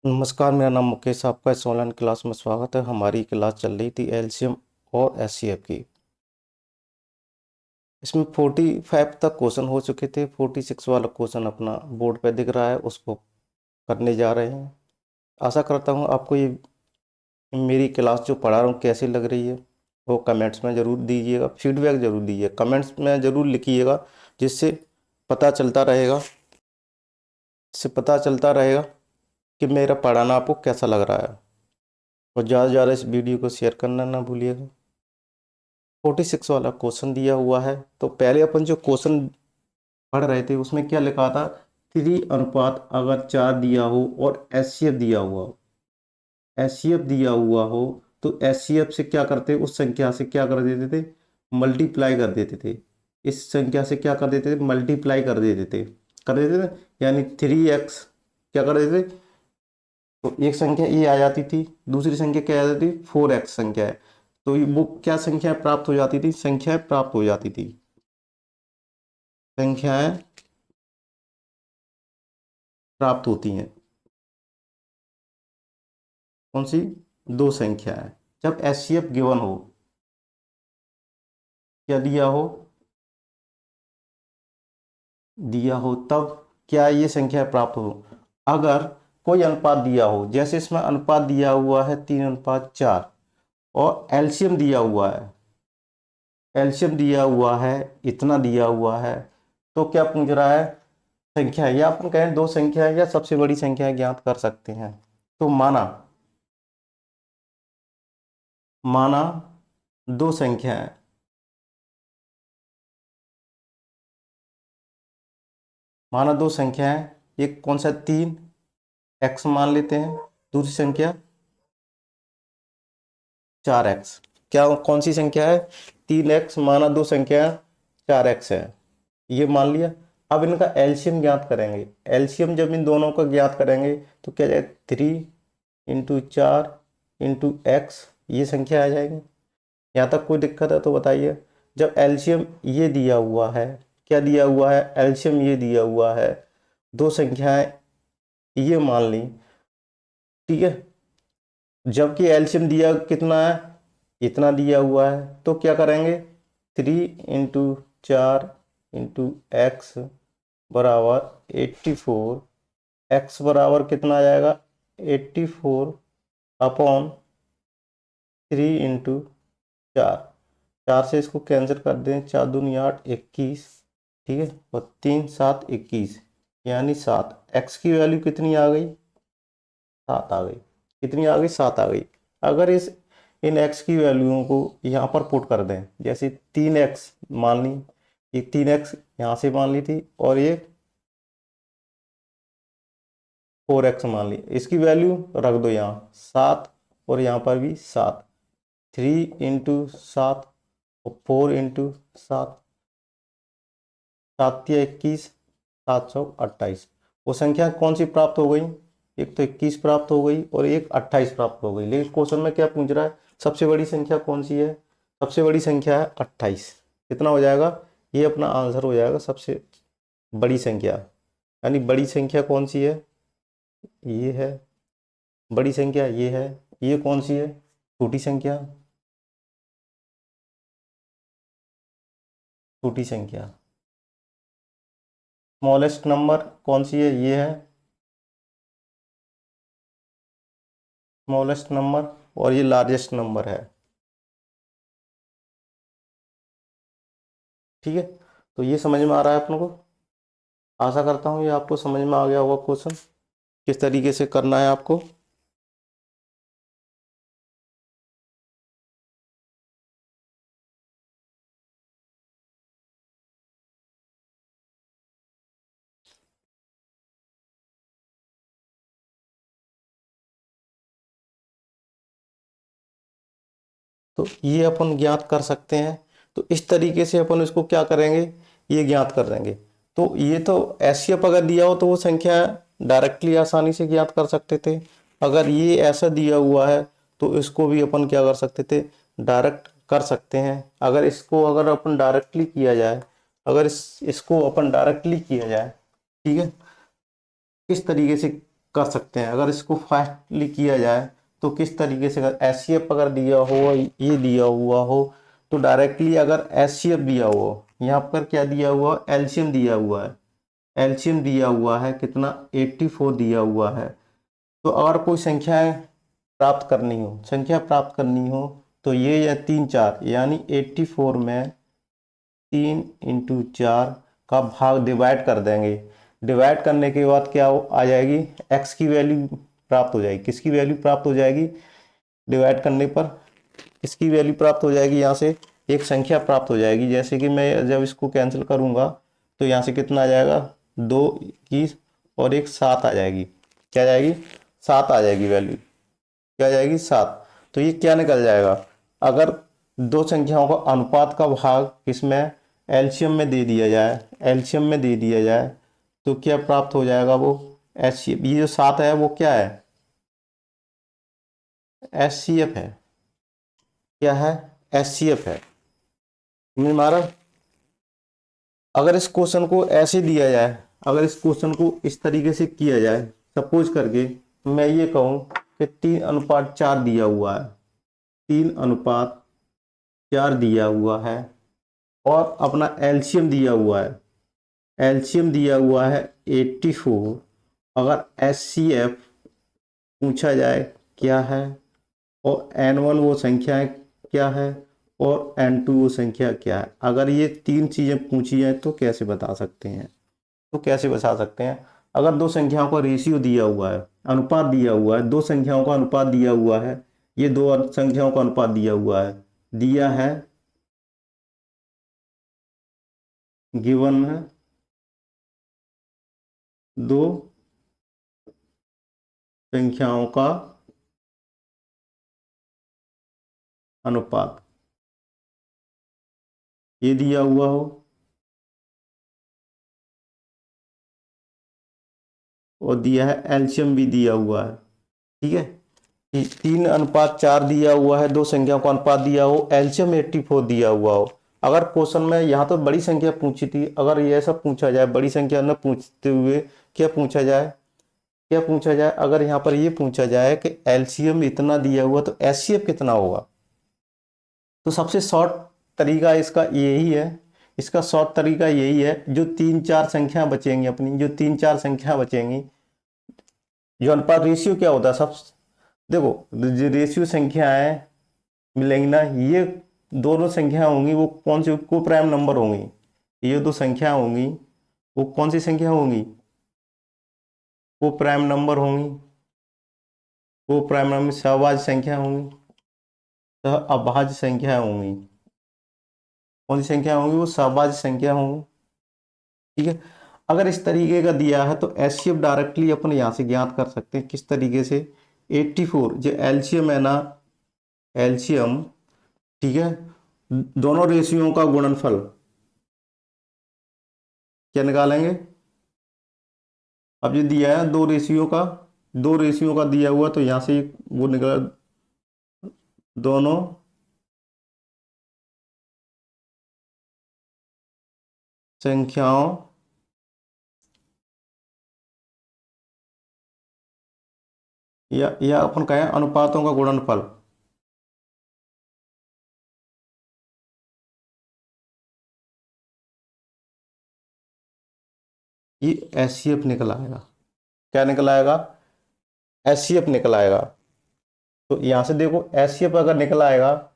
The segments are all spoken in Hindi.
नमस्कार, मेरा नाम मुकेश, आपका इस ऑनलाइन क्लास में स्वागत है। हमारी क्लास चल रही थी एलसीएम और एचसीएफ की। इसमें 45 तक क्वेश्चन हो चुके थे। 46 वाला क्वेश्चन अपना बोर्ड पे दिख रहा है, उसको करने जा रहे हैं। आशा करता हूँ आपको ये मेरी क्लास जो पढ़ा रहा हूँ कैसी लग रही है, वो कमेंट्स में ज़रूर दीजिएगा। फीडबैक ज़रूर दीजिए, कमेंट्स में ज़रूर लिखिएगा, जिससे पता चलता रहेगा कि मेरा पढ़ाना आपको कैसा लग रहा है। और ज़्यादा से ज़्यादा इस वीडियो को शेयर करना ना भूलिएगा। 46 वाला क्वेश्चन दिया हुआ है, तो पहले अपन जो क्वेश्चन पढ़ रहे थे उसमें क्या लिखा था, 3 अनुपात अगर 4 दिया हो और एचसीएफ दिया हुआ हो, तो एचसीएफ से क्या करते, उस संख्या से क्या कर देते थे, मल्टीप्लाई कर देते थे। इस संख्या से क्या कर देते थे, मल्टीप्लाई कर देते थे यानी 3x क्या कर देते थे, तो एक संख्या ये आ जाती थी, दूसरी संख्या क्या आ जाती थी, 4x संख्या है, तो वो क्या संख्या प्राप्त हो जाती थी, संख्याएं प्राप्त होती हैं। कौन सी, दो संख्याएं। जब एचसीएफ गिवन हो, क्या दिया हो तब क्या ये संख्या प्राप्त हो। अगर कोई अनुपात दिया हो, जैसे इसमें अनुपात दिया हुआ है 3:4 और एलसीएम दिया हुआ है, इतना दिया हुआ है, तो क्या पूछ रहा है, संख्या है, या अपन कहें दो संख्या है या सबसे बड़ी संख्या है, ज्ञात कर सकते हैं। तो माना दो संख्या है, एक कौन सा, 3x मान लेते हैं, दूसरी संख्या 4x। क्या कौन सी संख्या है, 3x माना दो संख्या 4x है, ये मान लिया। अब इनका एलसीएम ज्ञात करेंगे। एलसीएम जब इन दोनों का ज्ञात करेंगे तो क्या जाए, 3 × 4 × x, ये संख्या आ जाएगी। यहाँ तक कोई दिक्कत है तो बताइए। जब एलसीएम ये दिया हुआ है, क्या दिया हुआ है, एलसीएम ये दिया हुआ है, दो संख्याएं ये मान ली, ठीक है। जबकि एलसीएम दिया कितना है, इतना दिया हुआ है, तो क्या करेंगे, 3 × 4 × x बराबर 84। x बराबर कितना आ जाएगा, 84/3 × 4। 4 से इसको कैंसिल कर दें, 4×2 = 8, 21, ठीक है, और 3×7 = 21, यानी 7। x की वैल्यू कितनी आ गई, 7 आ गई। कितनी आ गई, 7 आ गई। अगर इन x की वैल्यूओं को यहाँ पर पुट कर दें, जैसे 3x मान ली, ये 3x यहाँ से मान ली थी, और ये 4x मान ली, इसकी वैल्यू रख दो यहाँ 7, और यहाँ पर भी 7। 3 × 7 और 4 × 7, 7×21, 728। वो संख्या कौन सी प्राप्त हो गई, एक तो 21 प्राप्त हो गई और एक 28 प्राप्त हो गई। लेकिन क्वेश्चन में क्या पूछ रहा है, सबसे बड़ी संख्या कौन सी है, सबसे बड़ी संख्या है 28। कितना हो जाएगा, ये अपना आंसर हो जाएगा, सबसे बड़ी संख्या। यानी बड़ी संख्या कौन सी है, ये है बड़ी संख्या, ये है। ये कौन सी है, छोटी संख्या। स्मॉलेस्ट नंबर कौन सी है, ये है स्मॉलेस्ट नंबर, और ये लार्जेस्ट नंबर है, ठीक है। तो ये समझ में आ रहा है अपने को। आशा करता हूँ ये आपको समझ में आ गया होगा क्वेश्चन किस तरीके से करना है आपको। तो ये अपन ज्ञात कर सकते हैं। तो इस तरीके से अपन इसको क्या करेंगे, ये ज्ञात कर देंगे। तो ये तो एचसीएफ अगर दिया हो तो वो संख्या डायरेक्टली आसानी से ज्ञात कर सकते थे। अगर ये ऐसा दिया हुआ है तो इसको भी अपन क्या कर सकते थे, डायरेक्ट कर सकते हैं। अगर अपन डायरेक्टली किया जाए, इसको अपन डायरेक्टली किया जाए, ठीक है, किस तरीके से कर सकते हैं। अगर इसको फास्टली किया जाए तो किस तरीके से, अगर एचसीएफ अगर दिया हो, ये दिया हुआ हो, तो डायरेक्टली अगर एचसीएफ दिया हुआ हो, यहाँ पर क्या दिया हुआ, एलसीएम दिया हुआ है, एलसीएम दिया हुआ है कितना, 84 दिया हुआ है। तो अगर कोई संख्याएं प्राप्त करनी हो, संख्या प्राप्त करनी हो, तो ये या 3 4 यानी 84 में 3 इंटू 4 का भाग डिवाइड कर देंगे। डिवाइड करने के बाद क्या आ जाएगी, एक्स की वैल्यू प्राप्त हो जाएगी। किसकी वैल्यू प्राप्त हो जाएगी, डिवाइड करने पर इसकी वैल्यू प्राप्त हो जाएगी, यहाँ से एक संख्या प्राप्त हो जाएगी। जैसे कि मैं जब इसको कैंसिल करूँगा तो यहाँ से कितना आ जाएगा, 2 21 और एक 7 आ जाएगी। क्या आ जाएगी, 7 आ जाएगी वैल्यू, क्या आ जाएगी, 7। तो ये क्या निकल जाएगा, अगर दो संख्याओं का अनुपात का भाग किसमें, एलसीएम में दे दिया जाए, एलसीएम में दे दिया जाए, तो क्या प्राप्त हो जाएगा, वो एचसीएफ। ये जो 7 है वो क्या है, एचसीएफ है। क्या है, एचसीएफ है। समझ में आ रहा। अगर इस क्वेश्चन को ऐसे दिया जाए, अगर इस क्वेश्चन को इस तरीके से किया जाए, सपोज करके मैं ये कहूँ कि 3:4 दिया हुआ है, 3:4 दिया हुआ है, और अपना एलसीएम दिया हुआ है, एलसीएम दिया हुआ है 84। अगर एचसीएफ पूछा जाए क्या है, और N1 वो संख्या क्या है, और N2 वो संख्या क्या है, अगर ये 3 चीज़ें पूछी जाए तो कैसे बता सकते हैं, तो कैसे बता सकते हैं। अगर दो संख्याओं का रेशियो दिया हुआ है, अनुपात दिया हुआ है, दो संख्याओं का अनुपात दिया हुआ है, ये दो संख्याओं का अनुपात दिया हुआ है, दिया है, गिवन है, दो संख्याओं का अनुपात ये दिया हुआ हो, और दिया है एलसीएम भी दिया हुआ है। ठीक है, 3:4 दिया हुआ है, दो संख्याओं का अनुपात दिया हो, एलसीएम 84 दिया हुआ हो। अगर क्वेश्चन में यहाँ तो बड़ी संख्या पूछी थी, अगर ये सब पूछा जाए, बड़ी संख्या न पूछते हुए क्या पूछा जाए, क्या पूछा जाए, अगर यहाँ पर ये पूछा जाए कि एलसीएम इतना दिया हुआ तो एचसीएफ कितना होगा, तो सबसे शॉर्ट तरीका इसका यही है, इसका शॉर्ट तरीका यही है, जो 3 4 संख्या बचेंगी अपनी, जो 3 4 संख्या बचेंगी, जो अनुपात रेशियो क्या होता है, सब देखो, जो रेशियो संख्याएं मिलेंगी ना, ये दोनों संख्या होंगी, वो कौन सी को प्राइम नंबर होंगी, ये दो संख्या होंगी, वो कौन सी संख्या होंगी, वो प्राइम नंबर होंगी, वो प्राइम नंबर सहभाज्य संख्या होंगी, सह अभाज्य संख्या होंगी। कौन सी संख्या होंगी, वो सहभाज्य संख्या होंगी। ठीक है, अगर इस तरीके का दिया है तो एचसीएफ डायरेक्टली अपन यहाँ से ज्ञात कर सकते हैं, किस तरीके से, 84 जो एलसीएम है ना, एलसीएम, ठीक है, दोनों रेशियों का गुणनफल क्या निकालेंगे। अब ये दिया है दो रेशियो का, दो रेशियो का दिया हुआ, तो यहां से वो निकला, दोनों संख्याओं या अपन कहें अनुपातों का गुणनफल, ये एचसीएफ निकल आएगा। क्या निकल आएगा, एचसीएफ निकल आएगा। तो यहां से देखो एचसीएफ अगर निकल आएगा,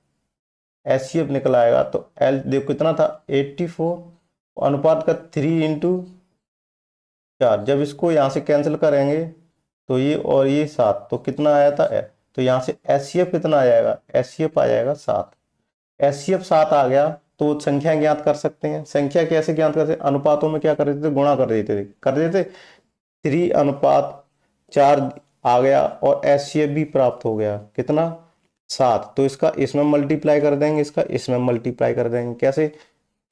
एचसीएफ निकल आएगा, तो एल देखो कितना था, 84, अनुपात का 3:4। जब इसको यहाँ से कैंसिल करेंगे तो ये और ये 7, तो कितना आया था, तो यहाँ से एचसीएफ कितना आ जाएगा, एचसीएफ आ जाएगा 7। एचसीएफ 7 आ गया तो संख्या ज्ञात कर सकते हैं। संख्या कैसे ज्ञात करते हैं, अनुपातों में क्या कर देते थे, गुणा कर देते 3:4 आ गया, और एचसीएफ भी प्राप्त हो गया, कितना, 7। तो इसका इसमें मल्टीप्लाई कर देंगे, इसका इसमें मल्टीप्लाई कर देंगे, कैसे,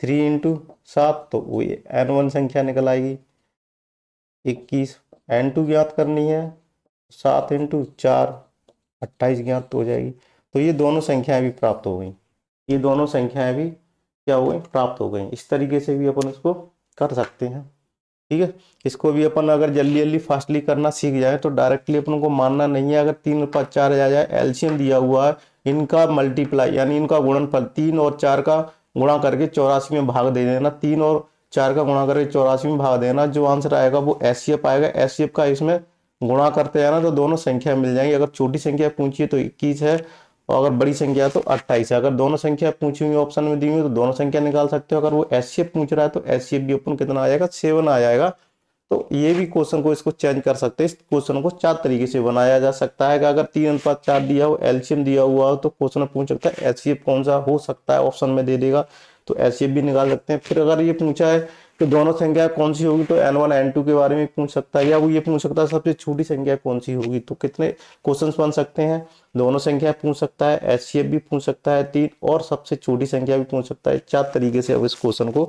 3 × 7, तो वो N1 संख्या निकल आएगी 21। N2 ज्ञात करनी है, 7 × 4 28 ज्ञात हो जाएगी। तो ये दोनों संख्याएं भी प्राप्त हो गई, ये दोनों संख्याएं भी क्या हो गई, प्राप्त हो गई। इस तरीके से भी अपन इसको कर सकते हैं। ठीक है, इसको भी अपन अगर जल्दी जल्दी फास्टली करना सीख जाए तो डायरेक्टली अपन को मानना नहीं है। अगर 3 और 5 4 आ जाए, एलसीएम दिया हुआ है, इनका मल्टीप्लाई यानी इनका गुणनफल 3 और 4 का गुणा करके 84 में भाग दे देना, 3 और 4 का गुणा करके 84 में भाग देना, जो आंसर आएगा वो एचसीएफ आएगा। एचसीएफ का इसमें गुणा करते जाना तो दोनों संख्या मिल जाएंगी। अगर छोटी संख्या पूछिए तो 21 है, और अगर बड़ी संख्या है तो 28 है। अगर दोनों संख्या पूछी हुई ऑप्शन में दी हुई तो दोनों संख्या निकाल सकते हो। अगर वो एचसीएफ पूछ रहा है तो एचसीएफ भी अपन कितना आ जाएगा, 7 आ जाएगा। तो ये भी क्वेश्चन को इसको चेंज कर सकते हैं। इस क्वेश्चन को 4 तरीके से बनाया जा सकता है कि अगर 3 अनुपात 4 दिया हो, एलसीएम दिया हुआ हो, तो क्वेश्चन में पूछ सकता है एचसीएफ कौन सा हो सकता है, ऑप्शन में दे देगा तो एचसीएफ भी निकाल सकते हैं। फिर अगर ये पूछा है कि दोनों संख्या कौन सी होगी तो N1 N2 के बारे में पूछ सकता है, या वो ये पूछ सकता है सबसे छोटी संख्या कौन सी होगी। तो कितने क्वेश्चन बन सकते हैं, दोनों संख्या पूछ सकता है, एचसीएफ भी पूछ सकता है 3, और सबसे छोटी संख्या भी पूछ सकता है। 4 तरीके से अब इस क्वेश्चन को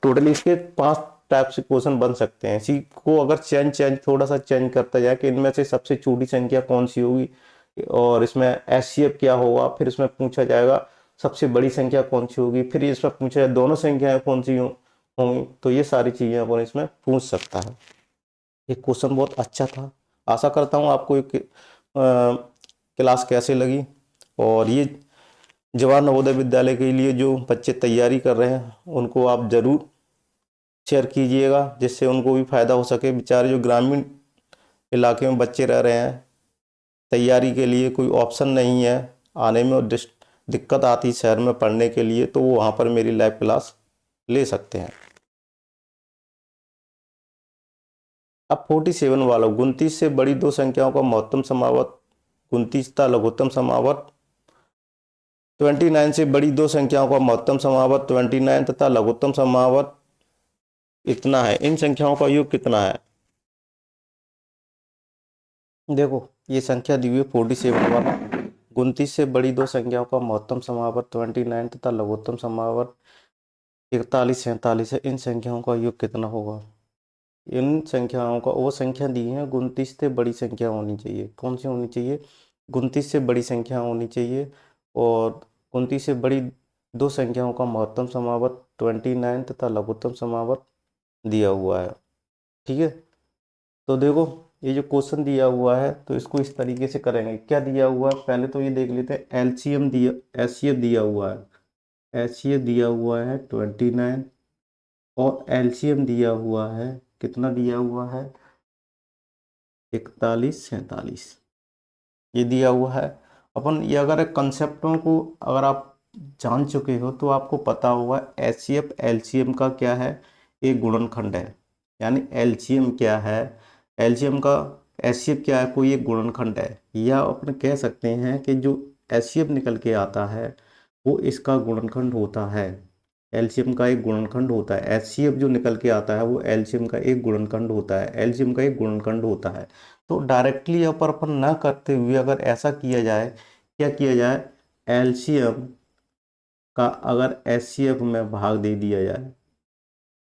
टोटली इसके 5 टाइप से क्वेश्चन बन सकते हैं। इसी को अगर चेंज थोड़ा सा चेंज करता जाए कि इनमें से सबसे छोटी संख्या कौन सी होगी, और इसमें एचसीएफ क्या होगा, फिर इसमें पूछा जाएगा सबसे बड़ी संख्या कौन सी होगी, फिर इसमें पूछा जाए दोनों संख्याएं कौन सी होंगी, तो ये सारी चीजें अपन इसमें पूछ सकता है। ये क्वेश्चन बहुत अच्छा था। आशा करता हूँ आपको एक क्लास कैसे लगी, और ये जवाहर नवोदय विद्यालय के लिए जो बच्चे तैयारी कर रहे हैं उनको आप जरूर शेयर कीजिएगा, जिससे उनको भी फायदा हो सके। बेचारे जो ग्रामीण इलाके में बच्चे रह रहे हैं, तैयारी के लिए कोई ऑप्शन नहीं है, आने में और दिक्कत आती शहर में पढ़ने के लिए, तो वो वहाँ पर मेरी लाइव क्लास ले सकते हैं। अब 47 वाला, 29 से बड़ी दो संख्याओं का महत्तम समावर्त 29 था, लघुत्तम समावर्त 29 से बड़ी दो संख्याओं का महत्तम समावर्त 29 तथा लघुत्तम समावर्त इतना है। इन संख्याओं का योग कितना है। देखो ये संख्या दी हुई है 47 वाला, 29 से बड़ी दो संख्याओं का महत्तम समावर्त 29 तथा लघुत्तम समावर्त 41 47 है। इन संख्याओं का योग कितना होगा। इन संख्याओं का, वो संख्या दी है 29 से बड़ी संख्या होनी चाहिए, कौन सी होनी चाहिए, 29 से बड़ी संख्या होनी चाहिए, और 29 से बड़ी दो संख्याओं का महत्तम समावर्त 29 तथा लघुत्तम समावर्त दिया हुआ है। ठीक है, तो देखो ये जो क्वेश्चन दिया हुआ है तो इसको इस तरीके से करेंगे। क्या दिया हुआ है पहले तो ये देख लेते हैं। एलसीएम दिया, एचसीएफ दिया हुआ है, एचसीएफ दिया हुआ है 29, और एलसीएम दिया हुआ है, कितना दिया हुआ है 41 47, ये दिया हुआ है। अपन ये अगर कंसेप्टों को अगर आप जान चुके हो तो आपको पता होगा एचसीएफ एलसीएम का क्या है, एक गुणनखंड है। यानी एलसीएम क्या है, एलसीएम का एचसीएफ क्या है, कोई एक गुणनखंड है। या अपन कह सकते हैं कि जो एचसीएफ निकल के आता है वो इसका गुणनखंड होता है। एलसीएम का एक गुणनखंड होता है, एचसीएफ जो निकल के आता है वो एलसीएम का एक गुणनखंड होता है, एलसीएम का एक गुणनखंड होता है। तो डायरेक्टली अपर अपन न करते हुए अगर ऐसा किया जाए, क्या किया जाए, एलसीएम का अगर एचसीएफ में भाग दे दिया जाए,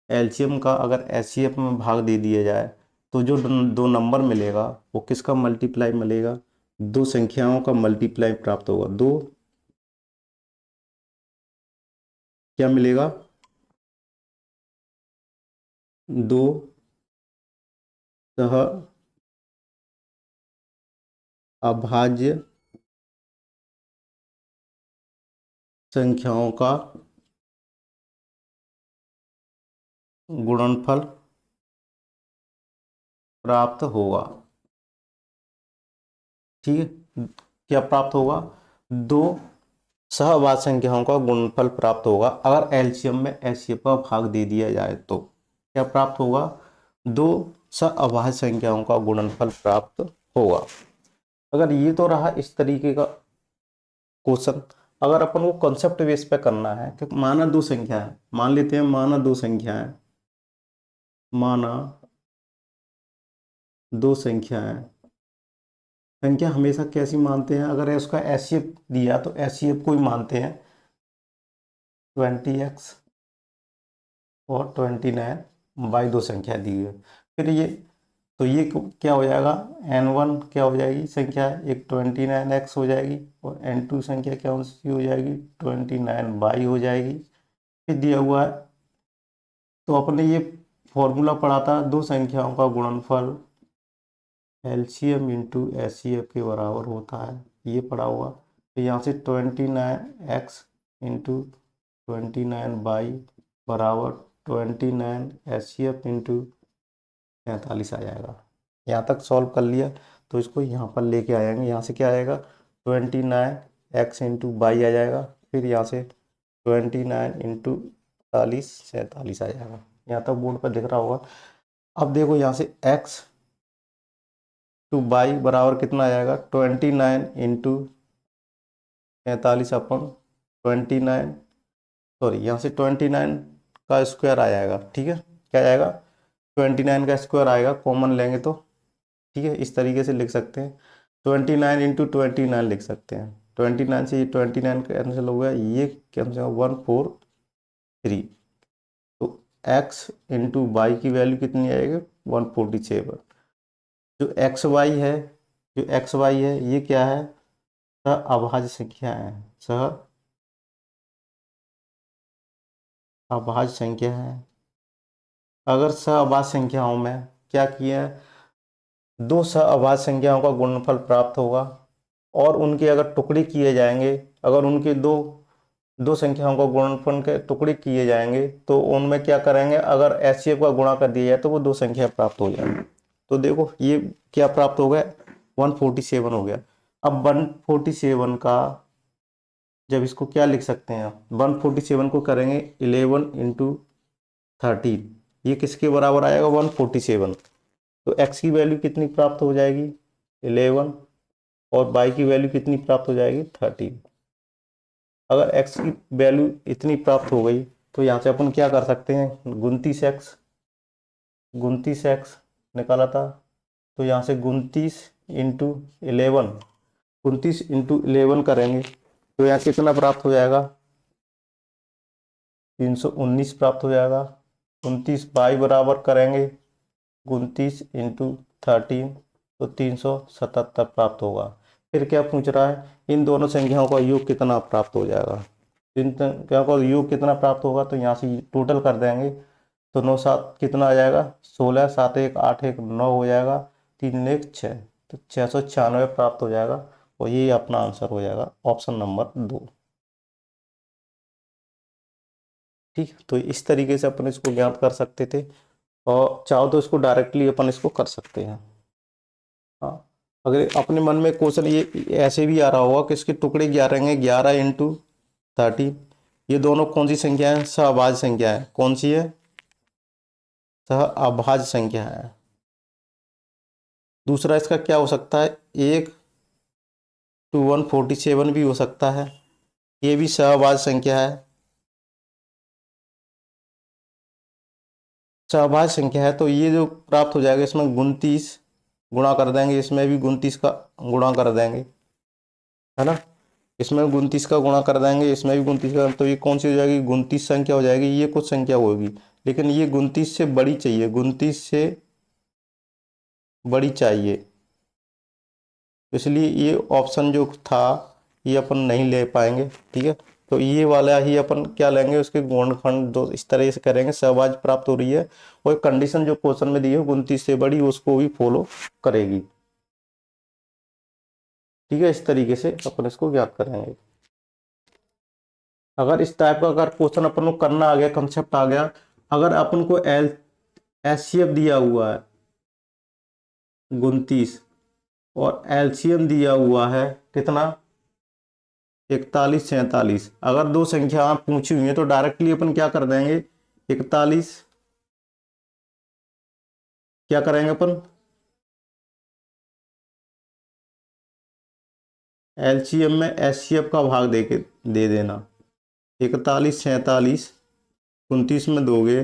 एलसीएम का अगर एचसीएफ में भाग दे दिया जाए तो जो दो नंबर मिलेगा वो किसका मल्टीप्लाई मिलेगा, दो संख्याओं का मल्टीप्लाई प्राप्त होगा। दो क्या मिलेगा, दो सह अभाज्य संख्याओं का गुणनफल प्राप्त होगा। ठीक है, क्या प्राप्त होगा, दो सहवाचक संख्याओं का गुणनफल प्राप्त होगा। अगर एलसीएम में एचसीएफ का भाग दे दिया जाए तो क्या प्राप्त होगा, दो सहअभाज्य संख्याओं का गुणनफल प्राप्त होगा। अगर ये तो रहा इस तरीके का क्वेश्चन। अगर अपन को कॉन्सेप्ट बेस पे करना है कि माना दो संख्या है, मान लेते हैं माना दो संख्या है, माना दो संख्या है। संख्या हमेशा कैसी मानते हैं, अगर उसका एचसीएफ दिया तो एचसीएफ को ही मानते हैं 20x और 29 बाई दो संख्या दी हुई है। फिर ये तो ये क्या हो जाएगा, n1 क्या हो जाएगी संख्या, एक 29x हो जाएगी, और n2 संख्या क्या सी हो जाएगी 29 बाई हो जाएगी। फिर दिया हुआ है तो अपने ये फॉर्मूला पढ़ा था, दो संख्याओं का गुणनफल एलसीएम इंटू एचसीएफ के बराबर होता है, ये पढ़ा हुआ। तो यहाँ से 29x इंटू 29y बराबर 29 HCF इंटू 43 आ जाएगा। यहाँ तक सॉल्व कर लिया, तो इसको यहाँ पर लेके आएंगे। यहाँ से क्या आएगा, 29x इंटू वाई आ जाएगा, फिर यहाँ से 29 इंटू 47 आ जाएगा। यहाँ तक बोर्ड पर दिख रहा होगा। अब देखो यहाँ से x टू वाई बराबर कितना आ जाएगा, 29 इंटू 43 अपन 29, सॉरी यहाँ से 29 का स्क्वायर आ जाएगा। ठीक है, क्या आएगा, 29 का स्क्वायर आएगा, कॉमन लेंगे तो। ठीक है, इस तरीके से लिख सकते हैं, 29 इंटू 29 लिख सकते हैं। 29 से ये 29 कैंसिल हो गया, ये कैंसिल हो 143। तो x इंटू वाई की वैल्यू कितनी आएगी, 147। जो एक्स वाई है, जो एक्स वाई है ये क्या है, सह अभाज्य संख्या है, सह अभाज्य संख्या है। अगर सह अभाज्य संख्याओं में क्या किया है, दो सह अभाज्य संख्याओं का गुणनफल प्राप्त होगा और उनके अगर टुकड़े किए जाएंगे, अगर उनके दो दो संख्याओं का गुणनफल के टुकड़े किए जाएंगे तो उनमें क्या करेंगे, अगर एचसीएफ का गुणा कर दिया जाए तो वो दो संख्या प्राप्त हो जाएंगी। तो देखो ये क्या प्राप्त हो गया, 147 हो गया। अब 147 का जब इसको क्या लिख सकते हैं, 147 को करेंगे 11 इंटू 13, ये किसके बराबर आएगा, 147। तो x की वैल्यू कितनी प्राप्त हो जाएगी, 11, और y की वैल्यू कितनी प्राप्त हो जाएगी, 13। अगर x की वैल्यू इतनी प्राप्त हो गई तो यहाँ से अपन क्या कर सकते हैं, 29x निकाला था, तो यहाँ से 29 इंटू 11 करेंगे तो यहाँ कितना प्राप्त हो जाएगा, 319 प्राप्त हो जाएगा। 29y बराबर करेंगे 29 इंटू 13 तो 377 प्राप्त होगा। फिर क्या पूछ रहा है, इन दोनों संख्याओं का योग कितना प्राप्त हो जाएगा, इन संख्याओं का योग कितना प्राप्त होगा, तो यहाँ से टोटल कर देंगे तो 9 7 कितना आ जाएगा, 16 7 1 8 1 9 हो जाएगा, 3 1 6, तो 696 प्राप्त हो जाएगा। और ये अपना आंसर हो जाएगा, ऑप्शन नंबर 2। ठीक, तो इस तरीके से अपन इसको ज्ञात कर सकते थे, और चाहो तो इसको डायरेक्टली अपन इसको कर सकते हैं। हाँ, अगर अपने मन में क्वेश्चन ये ऐसे भी आ रहा होगा कि इसके टुकड़े 11 हैं, 11 इंटू 13, ये दोनों कौन सी संख्या है, सहअभाज्य संख्या है। कौन सी है, सहअभाज्य संख्या है। दूसरा इसका क्या हो सकता है, 1 टू 147 भी हो सकता है, ये भी सहअभाज्य संख्या है। सहअभाज्य संख्या है तो ये जो प्राप्त हो जाएगा, इसमें 29 गुणा कर देंगे, इसमें भी 29 का गुणा कर देंगे, है ना, इसमें 29 का गुणा कर देंगे, इसमें भी 29 का, तो ये कौन सी हो जाएगी, 29 संख्या हो जाएगी। ये कुछ संख्या होगी लेकिन ये 29 से बड़ी चाहिए, 29 से बड़ी चाहिए, इसलिए ये ऑप्शन जो था ये अपन नहीं ले पाएंगे। ठीक है, तो ये वाला ही अपन क्या लेंगे, उसके गुणनखंड दो इस तरह से करेंगे, सहअभाज्य प्राप्त हो रही है और कंडीशन जो क्वेश्चन में दी है 29 से बड़ी, उसको भी फॉलो करेगी। ठीक है, इस तरीके से अपन इसको ज्ञात करेंगे। अगर इस टाइप का अगर क्वेश्चन अपन को करना आ गया, कंसेप्ट आ गया, अगर अपन को एचसीएफ दिया हुआ है 29 और एलसीएम दिया हुआ है कितना, 41 47, अगर दो संख्या पूछी हुई है तो डायरेक्टली अपन क्या कर देंगे, 41 क्या करेंगे अपन, एलसीएम में एचसीएफ का भाग दे देना, 41 47 29 में दोगे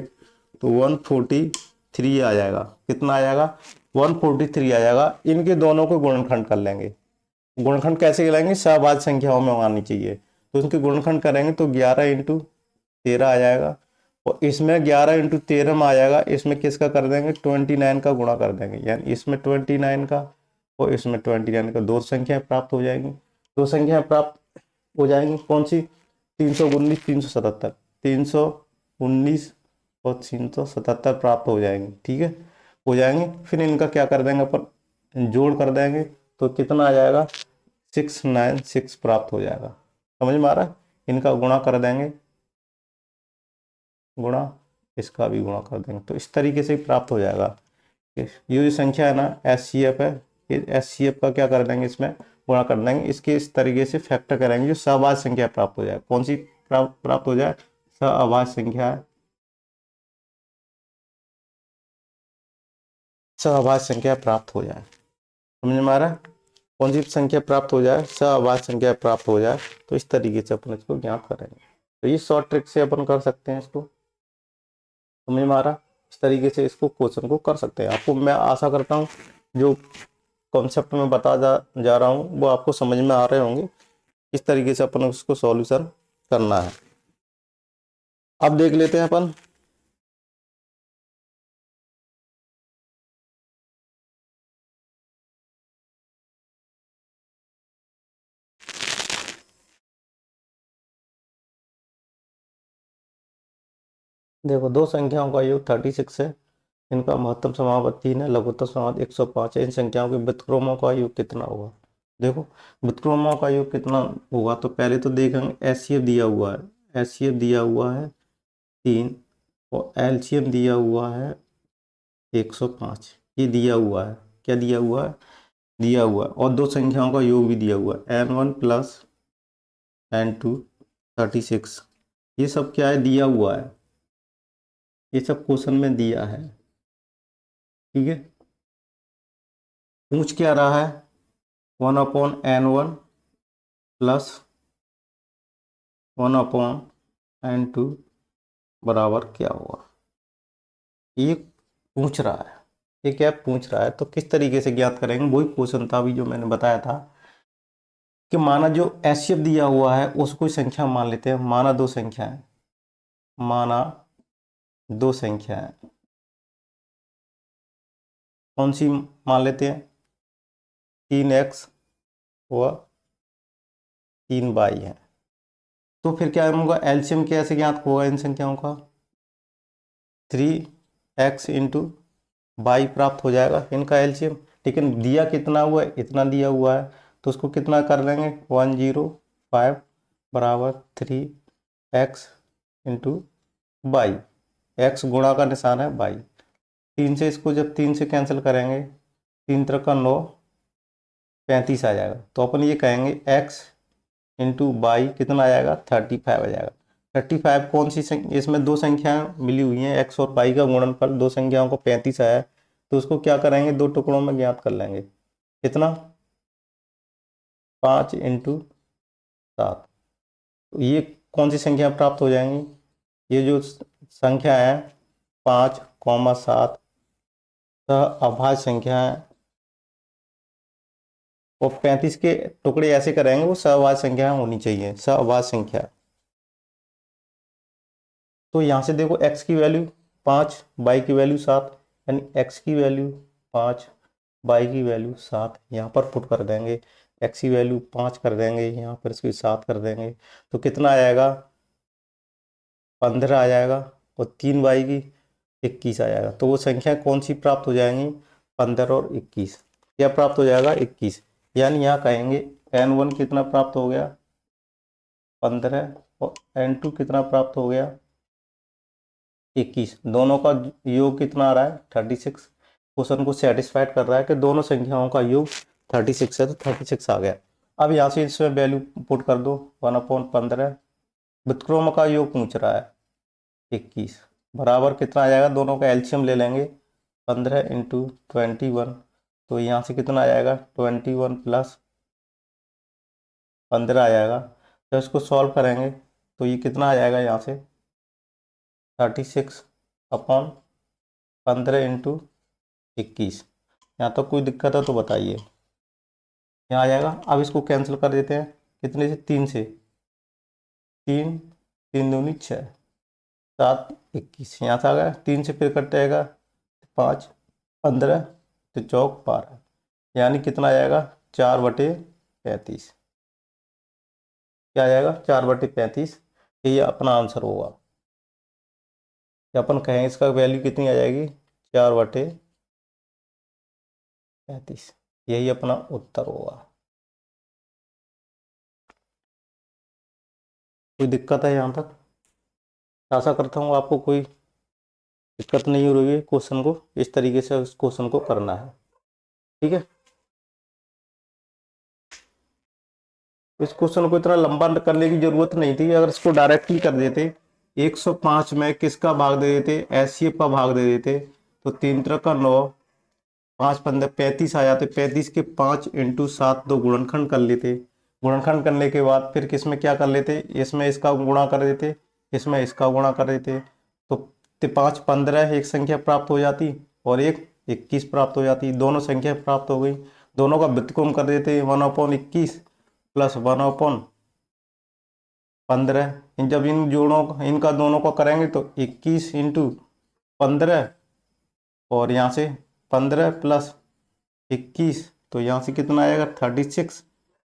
तो 143 आ जाएगा। कितना आ जाएगा, 143 आ जाएगा। इनके दोनों को गुणनखंड कर लेंगे। गुणनखंड कैसे करेंगे, सहअभाज्य संख्याओं में आनी चाहिए, तो इनके गुणनखंड करेंगे तो 11 इंटू 13 आ जाएगा, और इसमें 11 इंटू 13 में आ जाएगा, इसमें किसका कर देंगे, 29 का गुणा कर देंगे, यानी इसमें 29 का और इसमें 29 का, दो संख्याएं प्राप्त हो जाएंगी। दो संख्याएं प्राप्त हो जाएंगी कौन सी, 319 377, 319 और 377 प्राप्त हो जाएंगे। ठीक है, हो जाएंगे। फिर इनका क्या कर देंगे अपन, जोड़ कर देंगे, तो कितना आ जाएगा, 696 प्राप्त हो जाएगा। समझ में आ रहा है? इनका गुणा कर देंगे, गुणा, इसका भी गुणा कर देंगे, तो इस तरीके से ही प्राप्त हो जाएगा। ये जो संख्या है ना, HCF है, ये HCF का क्या कर देंगे, इसमें गुणा कर देंगे, इसके इस तरीके से फैक्टर करेंगे, जो सहभाज्य संख्या प्राप्त हो जाए। कौन सी प्राप्त हो जाए, सहभाज्य संख्या, सहभाज्य संख्या प्राप्त हो जाए। समझ में आ रहा है? कौन सी संख्या प्राप्त हो जाए, सहभाज्य संख्या प्राप्त हो जाए, तो इस तरीके से अपन इसको ज्ञात करेंगे। तो ये शॉर्ट ट्रिक से अपन कर सकते हैं इसको। समझ में आ रहा? इस तरीके से इसको क्वेश्चन को कर सकते हैं। आपको मैं आशा करता हूँ जो कॉन्सेप्ट में जा रहा हूँ वो आपको समझ में आ रहे होंगे। इस तरीके से अपन उसको सॉल्यूशन करना है। अब देख लेते हैं अपन, देखो दो संख्याओं का योग 36 है, इनका महत्तम समापद 3 है, लघुत्तम समापद 105 है। इन संख्याओं के व्युत्क्रमों का योग कितना होगा? देखो व्युत्क्रमों का योग कितना होगा, तो पहले तो देखेंगे HCF दिया हुआ है, HCF दिया हुआ है 3, और LCM दिया हुआ है 105, ये दिया हुआ है। क्या दिया हुआ है? दिया हुआ है। और दो संख्याओं का योग भी दिया हुआ है, N1 प्लस N2 36, ये सब क्या है, दिया हुआ है, ये सब क्वेश्चन में दिया है। ठीक है, पूछ क्या रहा है, 1/N1 प्लस 1/N2 बराबर क्या होगा, ये पूछ रहा है। ये क्या पूछ रहा है, तो किस तरीके से ज्ञात करेंगे, वही क्वेश्चन था अभी जो मैंने बताया था कि माना जो HCF दिया हुआ है उसको कोई संख्या मान लेते हैं। माना दो संख्या है, माना दो संख्या है, कौन सी मान लेते हैं, 3x व 3y है। तो फिर क्या होगा, एलसीएम कैसे ज्ञात होगा इन संख्याओं का, 3x इंटू वाई प्राप्त हो जाएगा इनका एलसीएम। लेकिन दिया कितना हुआ है, इतना दिया हुआ है, तो उसको कितना कर देंगे, 105 बराबर 3x इंटू वाई, एक्स गुणा का निशान है वाई। 3 से इसको जब 3 से कैंसिल करेंगे, 3 त्रिक का 9, 35 आ जाएगा। तो अपन ये कहेंगे x इंटू बाई कितना आ जाएगा, 35 आ जाएगा। 35 कौन सी संख्या, इसमें दो संख्याएं मिली हुई हैं, x और पाई का गुणनफल, दो संख्याओं को 35 आया है, तो उसको क्या करेंगे, दो टुकड़ों में ज्ञात कर लेंगे। कितना, 5 इंटू 7। तो ये कौन सी संख्या प्राप्त हो जाएंगी, ये जो संख्या है 5,7 अभाज्य संख्या है, और 35 के टुकड़े ऐसे करेंगे वो सहवाच्य संख्या होनी चाहिए, सहवाच्य संख्या। तो यहाँ से देखो x की वैल्यू 5, y की वैल्यू 7, यानी x की वैल्यू 5, y की वैल्यू 7 यहाँ पर पुट कर देंगे। x की वैल्यू 5 कर देंगे, यहाँ पर इसकी 7 कर देंगे, तो कितना आ जाएगा, 15 आ जाएगा, और 3y की 21 आ जाएगा। तो वो संख्या कौन सी प्राप्त हो जाएंगी, 15 और 21, क्या प्राप्त हो जाएगा, 21। यानी यहाँ कहेंगे N1 कितना प्राप्त हो गया, 15, और N2 कितना प्राप्त हो गया, 21। दोनों का योग कितना आ रहा है, 36। क्वेश्चन को सेटिस्फाइड कर रहा है कि दोनों संख्याओं का योग 36 है, तो 36 आ गया। अब यहाँ से इसमें वैल्यू पुट कर दो, 1/15, व्युत्क्रम का योग पूछ रहा है 21, बराबर कितना आ जाएगा, दोनों का एलसीएम ले लेंगे, 15 इंटू 21, तो यहाँ से कितना आ जाएगा, 21 प्लस 15 आ जाएगा। तो इसको सॉल्व करेंगे तो ये कितना आ जाएगा, यहाँ से 36/15 इंटू 21। यहाँ तक कोई दिक्कत है तो बताइए। यहाँ आ जाएगा। अब इसको कैंसिल कर देते हैं, कितने से, 3 से, 3, 3 दूनी 6, 7, 21, यहाँ से आ गया। 3 से फिर कट जाएगा, 5, 15, तो चौक 12, यानी कितना आ जाएगा, 4/35। क्या आ जाएगा, 4/35, ये अपना आंसर होगा। या अपन कहें इसका वैल्यू कितनी आ जाएगी, 4/35। यही अपना उत्तर होगा। कोई दिक्कत है यहाँ तक? आशा करता हूँ आपको कोई दिक्कत नहीं हो रही है। क्वेश्चन को इस तरीके से उस क्वेश्चन को करना है, ठीक है। इस क्वेश्चन को इतना लंबा करने की जरूरत नहीं थी। अगर इसको डायरेक्टली कर देते, 105 में किसका भाग दे देते, एचसीएफ का भाग दे देते, तो 3×9, 5×15 35 आ जाते। 35 के 5 × 7 दो गुणनखंड कर लेते। गुणनखंड करने के बाद फिर किसमें क्या कर लेते, इसमें इसका गुणा कर देते, इसमें इसका गुणा कर देते, तो 5 15 एक संख्या प्राप्त हो जाती और एक 21 प्राप्त हो जाती। दोनों संख्या प्राप्त हो गई। दोनों का व्युत्क्रम कर देते, 1/21 + 1/15। जब इन जोड़ों इनका दोनों को करेंगे तो 21 × 15 और यहाँ से 15 + 21, तो यहाँ से कितना आएगा 36।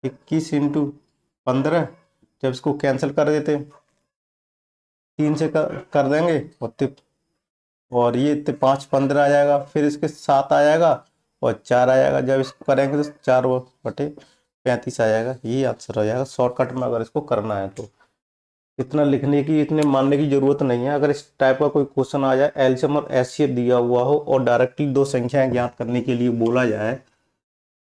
21 × 15, जब इसको कैंसिल कर देते 3 से कर देंगे और ये 5×15 आ जाएगा, फिर इसके 7 आ जाएगा और 4 आ जाएगा। जब इसको करेंगे तो 4/35 आ जाएगा। यही आंसर हो जाएगा शॉर्टकट में, अगर इसको करना है तो। इतना लिखने की, इतने मानने की जरूरत नहीं है। अगर इस टाइप का कोई क्वेश्चन आ जाए, एलसीएम और एचसीएफ दिया हुआ हो और डायरेक्टली दो संख्याएं ज्ञात करने के लिए बोला जाए,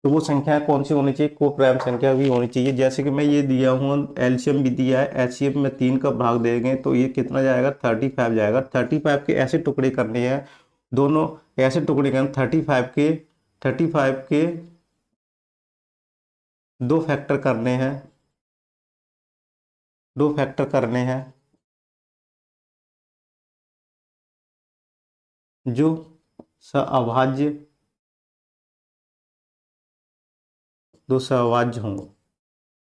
तो वो संख्याएं कौन सी होनी चाहिए, को प्राइम संख्या भी होनी चाहिए। जैसे कि मैं ये दिया हूँ, एलसीएम भी दिया है, एचसीएफ में 3 का भाग देंगे तो ये कितना जाएगा, 35 जाएगा। 35 के ऐसे टुकड़े करने हैं, दोनों ऐसे टुकड़े करने, 35 के 2 फैक्टर करने हैं, 2 फैक्टर करने हैं, जो सअभाज्य, 2 सअभाज्य होंगे,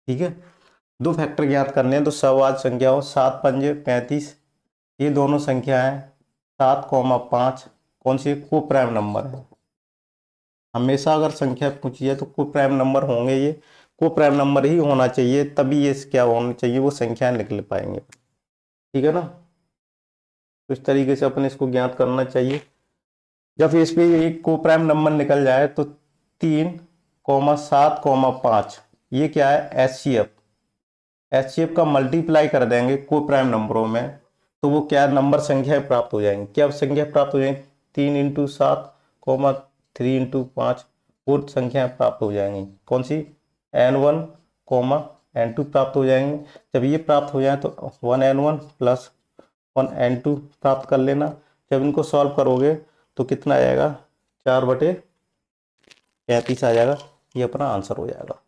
ठीक है। 2 फैक्टर ज्ञात करने हैं तो सअभाज्य संख्याओं 7×5 = 35, ये दोनों संख्याएं 7,5 कौन सी, को प्राइम नंबर है। हमेशा अगर संख्या पूछी है तो को प्राइम नंबर होंगे, ये को प्राइम नंबर ही होना चाहिए, तभी ये क्या होना चाहिए, वो संख्याएं निकल पाएंगे, ठीक है ना। तो इस तरीके से अपन इसको ज्ञात करना चाहिए। जब इस पे एक को प्राइम नंबर निकल जाए तो 3,7,5 ये क्या है, एचसीएफ। एचसीएफ का मल्टीप्लाई कर देंगे को प्राइम नंबरों में, तो वो क्या नंबर संख्याएं प्राप्त हो जाएंगी, क्या संख्या प्राप्त हो जाएंगी, 3 × 7, 3 × 5 वो संख्याएं प्राप्त हो जाएंगी। कौन सी, n1, n2 प्राप्त हो जाएंगे। जब ये प्राप्त हो जाए तो 1n1 + 1n2 प्राप्त कर लेना। जब इनको सॉल्व करोगे तो कितना आएगा, 4/35 आ जाएगा। ये अपना आंसर हो जाएगा।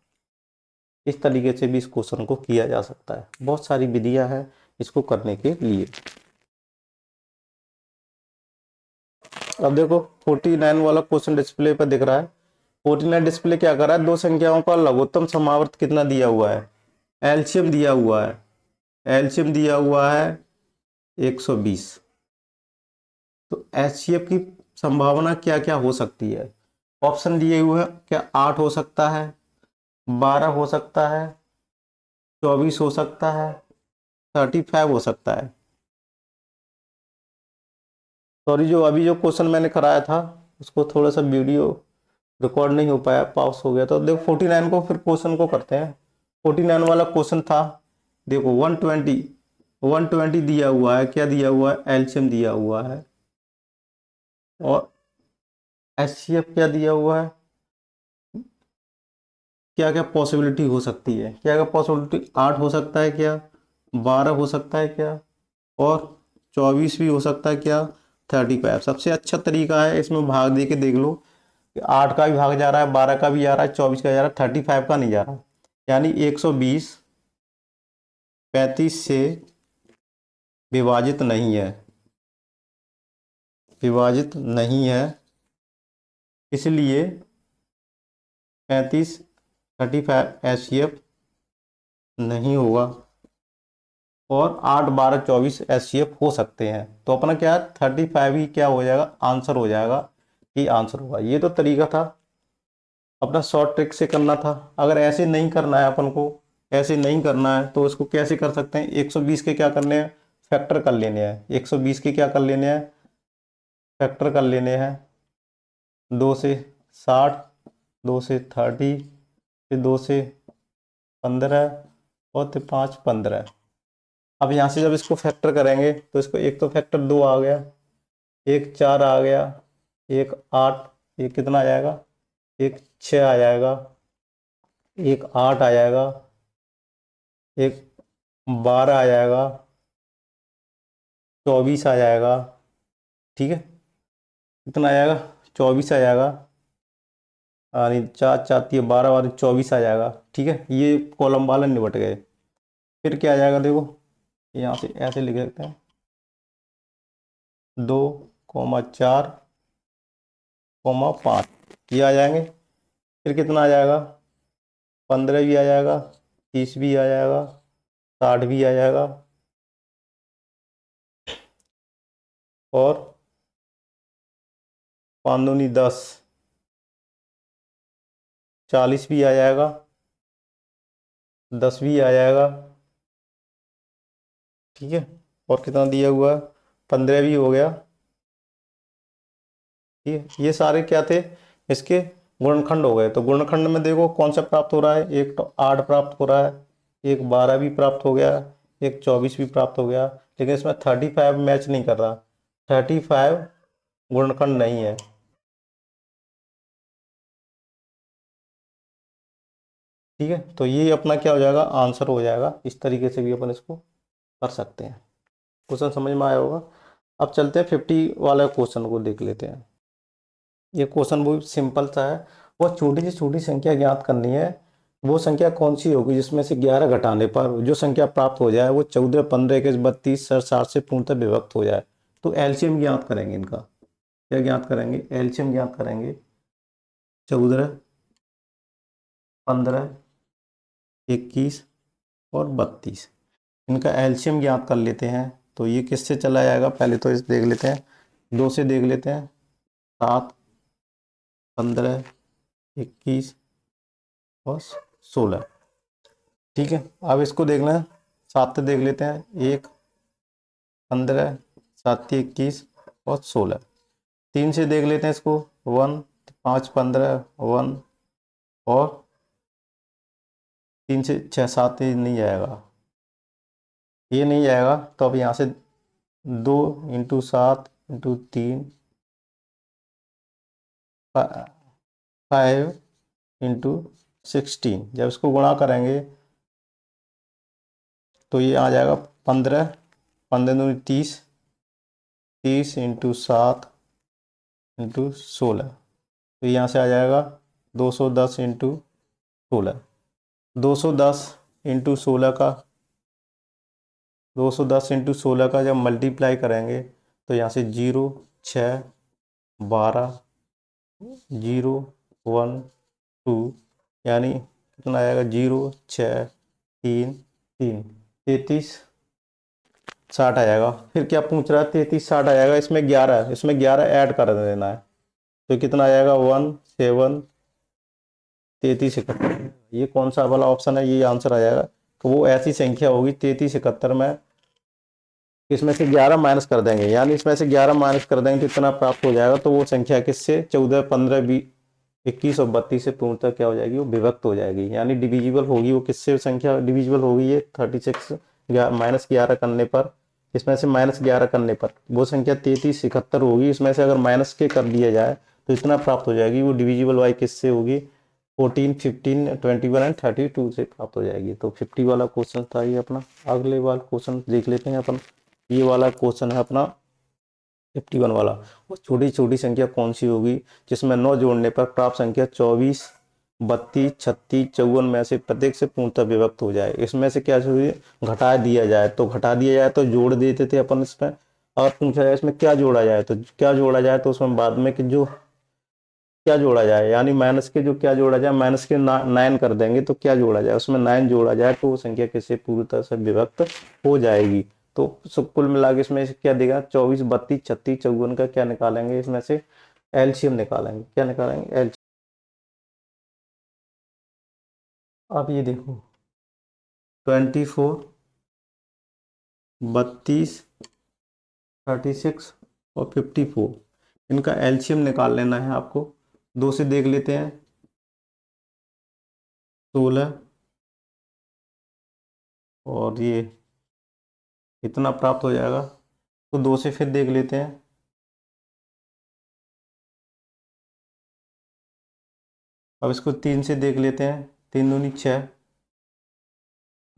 इस तरीके से भी इस क्वेश्चन को किया जा सकता है। बहुत सारी विधियां हैं इसको करने के लिए। अब देखो 49 वाला क्वेश्चन डिस्प्ले पर दिख रहा है। 49 डिस्प्ले क्या कर रहा है, दो संख्याओं का लघुत्तम समावर्त कितना दिया हुआ है, एलसीएम दिया हुआ है। एलसीएम दिया हुआ है 120। तो एचसीएफ की संभावना क्या क्या हो सकती है, ऑप्शन दिए हुए हैं, क्या 8 हो सकता है, 12 हो सकता है, 24 हो सकता है, 35 हो सकता है। सॉरी, जो अभी जो क्वेश्चन मैंने कराया था उसको थोड़ा सा वीडियो रिकॉर्ड नहीं हो पाया, पॉज हो गया। तो देखो 49 को फिर क्वेश्चन को करते हैं। 49 वाला क्वेश्चन था, देखो 120 दिया हुआ है, क्या दिया हुआ है, एलसीएम दिया हुआ है, और एचसीएफ क्या दिया हुआ है, क्या क्या पॉसिबिलिटी हो सकती है, क्या क्या पॉसिबिलिटी, 8 हो सकता है क्या, 12 हो सकता है क्या, और 24 भी हो सकता है क्या, 35। सबसे अच्छा तरीका है इसमें भाग दे के देख लो कि 8 का भी भाग जा रहा है, 12 का भी जा रहा है, 24 का जा रहा है, 35 का नहीं जा रहा। यानी 120 35 से विभाजित नहीं है, विभाजित नहीं है, इसलिए 35 एचसीएफ नहीं होगा, और 8 12 24 एचसीएफ हो सकते हैं। तो अपना क्या 35 ही क्या हो जाएगा, आंसर हो जाएगा, ये आंसर होगा। ये तो तरीका था अपना, शॉर्ट ट्रिक से करना था। अगर ऐसे नहीं करना है अपन को, ऐसे नहीं करना है तो इसको कैसे कर सकते हैं, 120 के क्या करने हैं, फैक्टर कर लेने हैं, 120 के क्या कर लेने हैं, फैक्टर कर लेने हैं। 2 से 60, 2 से 30, फिर 2 से 15 और फिर 5 15। अब यहाँ से जब इसको फैक्टर करेंगे तो इसको एक तो फैक्टर 2 आ गया, एक 4 आ गया, एक 8, एक कितना आ जाएगा, एक 6 आ जाएगा, एक 8 आ जाएगा, एक 12 आ जाएगा, 24 आ जाएगा। ठीक है, कितना आ जाएगा, 24 आ जाएगा। यानी 4 4 3 12 और 24 आ जाएगा। ठीक है, ये कॉलम वाला निपट गए। फिर क्या आ जाएगा देखो, यहाँ से ऐसे लिख देते हैं, 2,4,5 ये आ जाएंगे। फिर कितना आ जाएगा, 15 भी आ जाएगा, 30 भी आ जाएगा, 60 भी आ जाएगा, और 5 दूनी 10, 40 भी आ जाएगा, 10 भी आ जाएगा। ठीक है, और कितना दिया हुआ है, 15 भी हो गया। ठीक है, ये सारे क्या थे, इसके गुणनखंड हो गए। तो गुणनखंड में देखो कौन सा प्राप्त हो रहा है, एक तो 8 प्राप्त हो रहा है, एक 12 भी प्राप्त हो गया, एक 24 भी प्राप्त हो गया। लेकिन इसमें 35 मैच नहीं कर रहा, 35 गुणनखंड नहीं है। ठीक है, तो ये अपना क्या हो जाएगा, आंसर हो जाएगा। इस तरीके से भी अपन इसको कर सकते हैं। क्वेश्चन समझ में आया होगा। अब चलते हैं 50 वाला क्वेश्चन को देख लेते हैं। ये क्वेश्चन बहुत सिंपल सा है। वो छोटी से छोटी संख्या ज्ञात करनी है। वो संख्या कौन सी होगी जिसमें से 11 घटाने पर जो संख्या प्राप्त हो जाए वो 14, 15, 21, 32, 60 से पूर्णतः विभक्त हो जाए। तो एलसीएम ज्ञात करेंगे इनका। क्या ज्ञात करेंगे, एलसीएम ज्ञात करेंगे। 14, 15, 21 और 32, इनका एलसीएम ज्ञात कर लेते हैं। तो ये किससे चला जाएगा, पहले तो इस देख लेते हैं, 2 से देख लेते हैं। 7, 15, 21 और 16। ठीक है, अब इसको देखना है, 7 से देख लेते हैं, 1, 15, 7, 21 और 16। 3 से देख लेते हैं इसको, 1, 5, 15, 1 और 3 से 6, 7 ही नहीं जाएगा, ये नहीं जाएगा। तो अब यहाँ से 2 इंटू 7 इंटू 3, 5 इंटू 16, जब इसको गुणा करेंगे तो ये आ जाएगा 15, 15 दूनी 30, 30 इंटू 7 इंटू 16। तो यहाँ से आ जाएगा 210 इंटू 16। 210 इंटू 16 का, 210 इंटू 16 का जब मल्टीप्लाई करेंगे तो यहाँ से 0, 6, 12, 0, 1, 2, यानी कितना आएगा, 0, 6, 3, 3, 33, 60 आ जाएगा। फिर क्या पूछ रहा है, 33, 60 आ जाएगा। इसमें 11, इसमें 11 ऐड कर देना है। तो कितना आ जाएगा, 1, 7, 33, 71। ये कौन सा वाला ऑप्शन है, ये आंसर आ जाएगा। तो वो ऐसी संख्या होगी 33, 71 में इसमें से 11 माइनस कर देंगे, यानी इसमें से 11 माइनस कर देंगे तो इतना प्राप्त हो जाएगा। तो वो संख्या किससे, 14, 15, 20, 21 और 32 से पूर्णतः क्या हो जाएगी, वो विभक्त हो जाएगी, यानी डिविजिबल होगी। वो किससे संख्या डिविजिबल होगी, ये 36 माइनस 11 करने पर, इसमें से माइनस 11 करने पर वो संख्या 33, 71 होगी। इसमें से अगर माइनस के कर दिया जाए तो इतना प्राप्त हो जाएगी। वो डिविजिबल बाई किससे होगी, 14, 15, 21 एंड 32 से प्राप्त हो जाएगी। तो 50 वाला क्वेश्चन था ये अपना। अगले वाला क्वेश्चन देख लेते हैं अपन। ये वाला क्वेश्चन है अपना 51 वाला। वो छोटी छोटी संख्या कौन सी होगी जिसमें 9 जोड़ने पर प्राप्त संख्या 24, 32, 36, 54 में से प्रत्येक से पूर्णतः विभक्त हो जाए। इसमें से क्या चाहिए, घटा दिया जाए। तो घटा दिया जाए तो जोड़ देते थे अपन इसमें, और पूछा जाए इसमें क्या जोड़ा जाए, तो क्या जोड़ा जाए, तो उसमें बाद में कि जो क्या जोड़ा जाए, यानी माइनस के जो क्या जोड़ा जाए, माइनस के 9 कर देंगे तो क्या जोड़ा जाए, उसमें 9 जोड़ा जाए तो वो संख्या किससे पूरी तरह से विभक्त हो जाएगी। तो कुल मिला के इसमें से क्या देगा, 24, 32, 36, 54 का क्या निकालेंगे, इसमें से एलसीएम निकालेंगे। क्या निकालेंगे, एलसीएम। अब ये देखो 24, 32, 36 और 54, इनका एलसीएम निकाल लेना है आपको। 2 से देख लेते हैं, 16, और ये इतना प्राप्त हो जाएगा। तो 2 से फिर देख लेते हैं, अब इसको 3 से देख लेते हैं, 3 दूनी 6,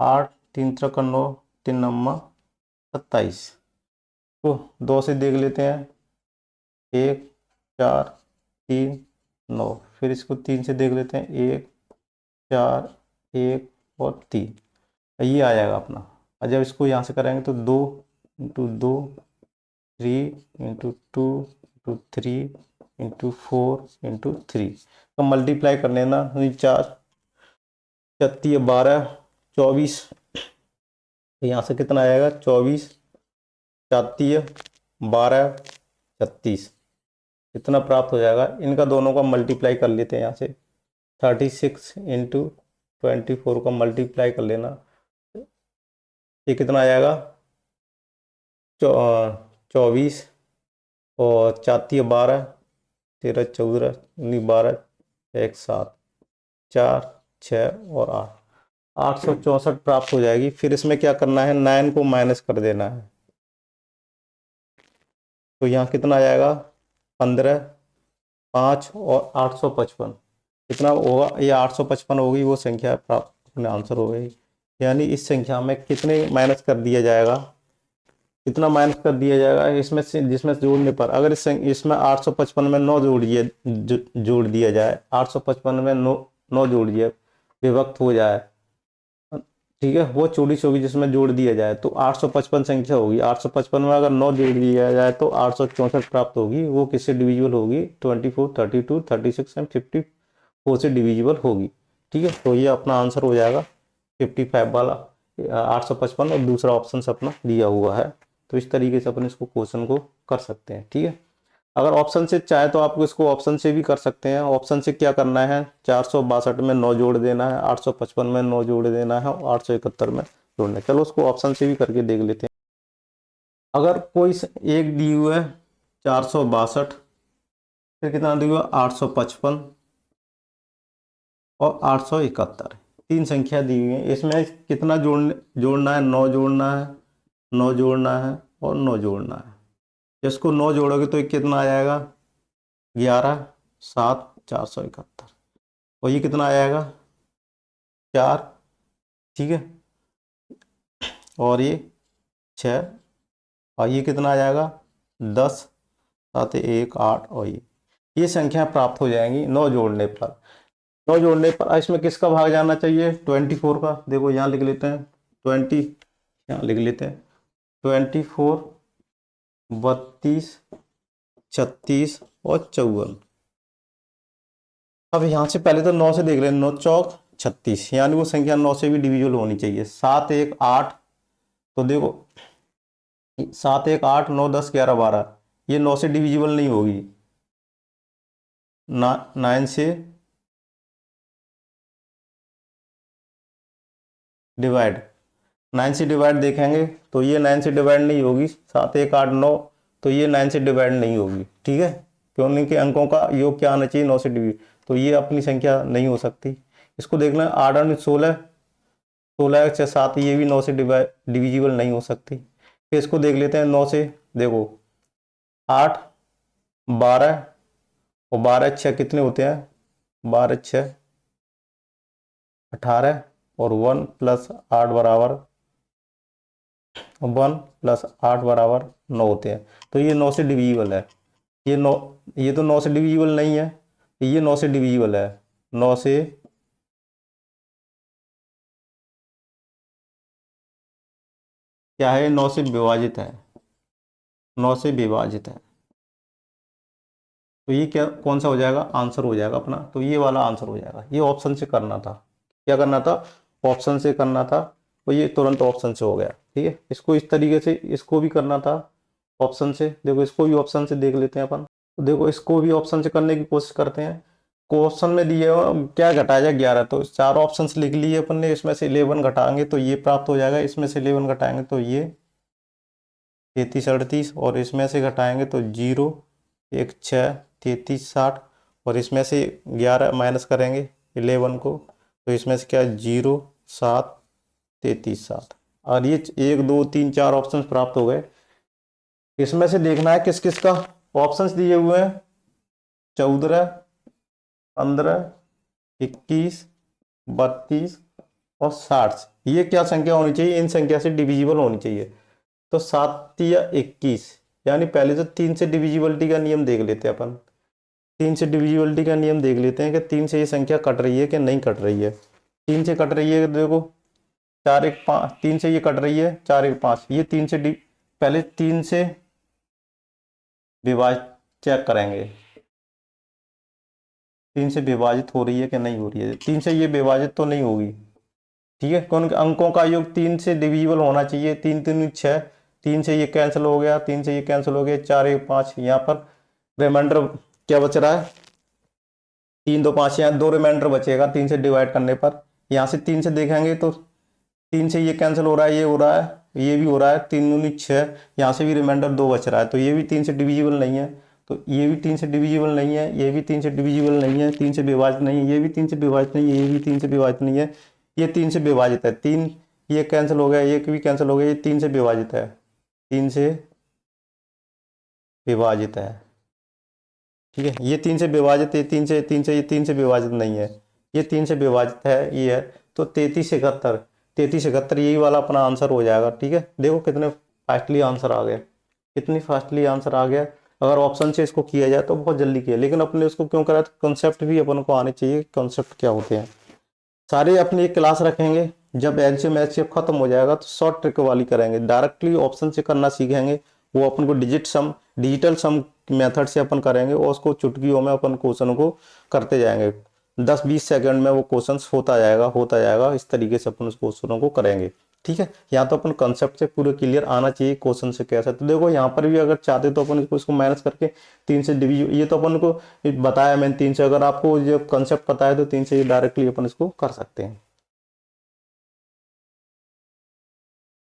8, 3 त्रिक 9, 3 नम्मा 27। तो 2 से देख लेते हैं, 1, 4, 3, 9, फिर इसको 3 से देख लेते हैं, 1, 4, 1 और 3, ये आ जाएगा अपना। और जब इसको यहाँ से करेंगे तो 2 into 2, 3 into 2 into 3 into 4 into 3, तो मल्टीप्लाई कर लेना, 4 36 12 24, तो यहाँ से कितना आएगा, 24 36 12 36, इतना प्राप्त हो जाएगा। इनका दोनों का मल्टीप्लाई कर लेते हैं, यहाँ से 36 इंटू 24 का मल्टीप्लाई कर लेना, ये कितना आ जाएगा, 24 और 36 12 13 14 19 12 1 7 4 6 और 8, 864 प्राप्त हो जाएगी। फिर इसमें क्या करना है, 9 को माइनस कर देना है, तो यहाँ कितना आ जाएगा, 15 5 और 855, कितना होगा, ये 855 होगी वो संख्या प्राप्त, अपने आंसर हो गई। यानी इस संख्या में कितने माइनस कर दिया जाएगा, कितना माइनस कर दिया जाएगा इसमें से, जिसमें से जोड़ने पर अगर इसमें 855 में 9 जोड़ दिया जाए, 855 में 9 जोड़ दिया, विभक्त हो जाए, ठीक है, वो चौबीस होगी जिसमें जोड़ दिया जाए, तो 855 संख्या होगी। 855 में अगर 9 जोड़ दिया जाए तो 864 प्राप्त होगी। वो किससे डिविजिबल होगी, 24 32 36 एंड 54 से डिविजिबल होगी। ठीक है, तो ये अपना आंसर हो जाएगा 55 वाला, 855, और दूसरा ऑप्शन अपना दिया हुआ है। तो इस तरीके से अपन इसको क्वेश्चन को कर सकते हैं। ठीक है, अगर ऑप्शन से चाहे तो आपको इसको ऑप्शन से भी कर सकते हैं। ऑप्शन से क्या करना है, 462 में 9 जोड़ देना है, 855 में 9 जोड़ देना है, और 871 में जोड़ना है। चलो उसको ऑप्शन से भी करके देख लेते हैं। अगर कोई एक दी हुई है 462, फिर कितना दी हुआ, 855 और 871, 3 संख्या दी हुई है। इसमें कितना जोड़ना है, 9 जोड़ना है, 9 जोड़ना है और 9 जोड़ना है। इसको 9 जोड़ोगे तो कितना आ जाएगा, 11 7 471, और ये कितना आ जाएगा, 4, ठीक है, और ये 6, और ये कितना आ जाएगा, 10 7 1 8, और ये संख्या प्राप्त हो जाएंगी 9 जोड़ने पर। 9 जोड़ने पर इसमें किसका भाग जाना चाहिए, 24 का। देखो यहाँ लिख लेते हैं 20, यहाँ लिख लेते हैं 24 32 36 और 54। अब यहाँ से पहले तो 9 से देख लें, 9 चौक 36, यानी वो संख्या 9 से भी डिविजिबल होनी चाहिए। 7 1 8, तो देखो 7 1 8 9 10 11 12, ये 9 से डिविजिबल नहीं होगी। 9 से डिवाइड, 9 से डिवाइड देखेंगे तो ये 9 से डिवाइड नहीं होगी। 7 1 8 9, तो ये 9 से डिवाइड नहीं होगी। ठीक है, क्यों कि अंकों का योग क्या आना चाहिए, 9 से डिवाइड, तो ये अपनी संख्या नहीं हो सकती। इसको देख लें 8 8 16, 16 6 7, ये भी 9 से डिविजिबल नहीं हो सकती। फिर इसको देख लेते हैं 9 से, देखो 8 12 और 12 6 कितने होते हैं, 12 6 18, और 1 प्लस 8 बराबर 1 प्लस 8 बराबर 9 होते हैं। तो ये 9 से डिविजिबल है। ये 9, ये तो 9 से डिविजिबल नहीं है, ये 9 से डिविजिबल है। 9 से क्या है, 9 से विभाजित है, 9 से विभाजित है। तो ये क्या, कौन सा हो जाएगा, आंसर हो जाएगा अपना, तो ये वाला आंसर हो जाएगा। ये ऑप्शन से करना था, क्या करना था, ऑप्शन से करना था, तो ये तुरंत ऑप्शन से हो गया। ठीक है, इसको इस तरीके से इसको भी करना था ऑप्शन से। देखो इसको भी ऑप्शन से देख लेते हैं अपन, तो देखो इसको भी ऑप्शन से करने की कोशिश करते हैं। क्वेश्चन में दिए क्या घटाया जाए, 11, तो 4 ऑप्शन लिख लिए अपन ने, इसमें से 11 घटाएंगे तो ये प्राप्त हो जाएगा, इसमें से 11 घटाएंगे तो ये 33 38, और इसमें से घटाएंगे तो 0 1 6 33 60, और इसमें से 11 माइनस करेंगे 11 को, तो इसमें से क्या 0 7 33 7। और ये 1 2 3 4 ऑप्शन प्राप्त हो गए। इसमें से देखना है किस किस का ऑप्शंस दिए हुए हैं, 14 15 21 32 और 60। ये क्या संख्या होनी चाहिए, इन संख्या से डिविजिबल होनी चाहिए। तो 7 या 21, यानी पहले तो 3 से डिविजिबिलिटी का नियम देख लेते हैं अपन। 3 से डिविजिबिलिटी का नियम देख लेते हैं कि 3 से ये संख्या कट रही है कि नहीं कट रही है। 3 से कट रही है, देखो 4 1 5, 3 से ये कट रही है 4 1 5, ये 3 से पहले 3 से विभाजित चेक करेंगे, 3 से विभाजित हो रही है कि नहीं हो रही है। 3 से ये विभाजित तो नहीं होगी, ठीक है। कौन अंकों का योग 3 से डिविजिबल होना चाहिए। 3 3 6, 3 से ये कैंसिल हो गया, 3 से ये कैंसिल हो गया, 4 1 5, यहाँ पर रिमाइंडर क्या बच रहा है, 3 2 5, यहाँ 2 रिमाइंडर बचेगा 3 से डिवाइड करने पर। यहाँ से 3 से देखेंगे तो 3 से ये कैंसिल हो रहा है, ये हो रहा है, ये भी हो रहा है, 3 दूनी 6, यहाँ से भी रिमाइंडर 2 बच रहा है, तो ये भी 3 से डिविजिबल नहीं है। तो ये भी 3 से डिविजिबल नहीं है, ये भी 3 से डिविजिबल नहीं है, 3 से विभाजित नहीं है, ये भी 3 से विभाजित नहीं है, ये भी 3 से विभाजित नहीं है, ये 3 से विभाजित है। 3 ये कैंसिल हो गया, ये भी कैंसिल हो गया, ये 3 से विभाजित है, 3 से विभाजित है, ठीक है। ये 3 से विभाजित, ये 3 से, 3 से, ये 3 से विभाजित नहीं है, ये 3 से विभाजित है, ये है। तो 33 71, 33 71 यही वाला अपना आंसर हो जाएगा, ठीक है। देखो कितने फास्टली आंसर आ गया, कितनी फास्टली आंसर आ गया। अगर ऑप्शन से इसको किया जाए तो बहुत जल्दी किया, लेकिन अपने उसको क्यों करा, तो कॉन्सेप्ट भी अपन को आने चाहिए, कॉन्सेप्ट क्या होते हैं। सारे अपनी एक क्लास रखेंगे, जब एलसीएम एचसीएफ खत्म हो जाएगा तो शॉर्ट ट्रिक वाली करेंगे, डायरेक्टली ऑप्शन से करना सीखेंगे। वो अपन को डिजिटल सम मेथड से अपन करेंगे, और उसको चुटकियों में अपन क्वेश्चन को करते जाएंगे। 10-20 सेकंड में वो क्वेश्चन होता जाएगा, इस तरीके से अपन उस क्वेश्चनों को करेंगे, ठीक है। यहाँ तो अपन कंसेप्ट से पूरे क्लियर आना चाहिए क्वेश्चन से कैसा। तो देखो यहाँ पर भी अगर चाहते तो अपन इसको माइनस करके 3 से डिवीजन, ये तो अपन को बताया मैंने 3 से, अगर आपको जो कंसेप्ट पता है तो 3 से डायरेक्टली अपन इसको कर सकते हैं।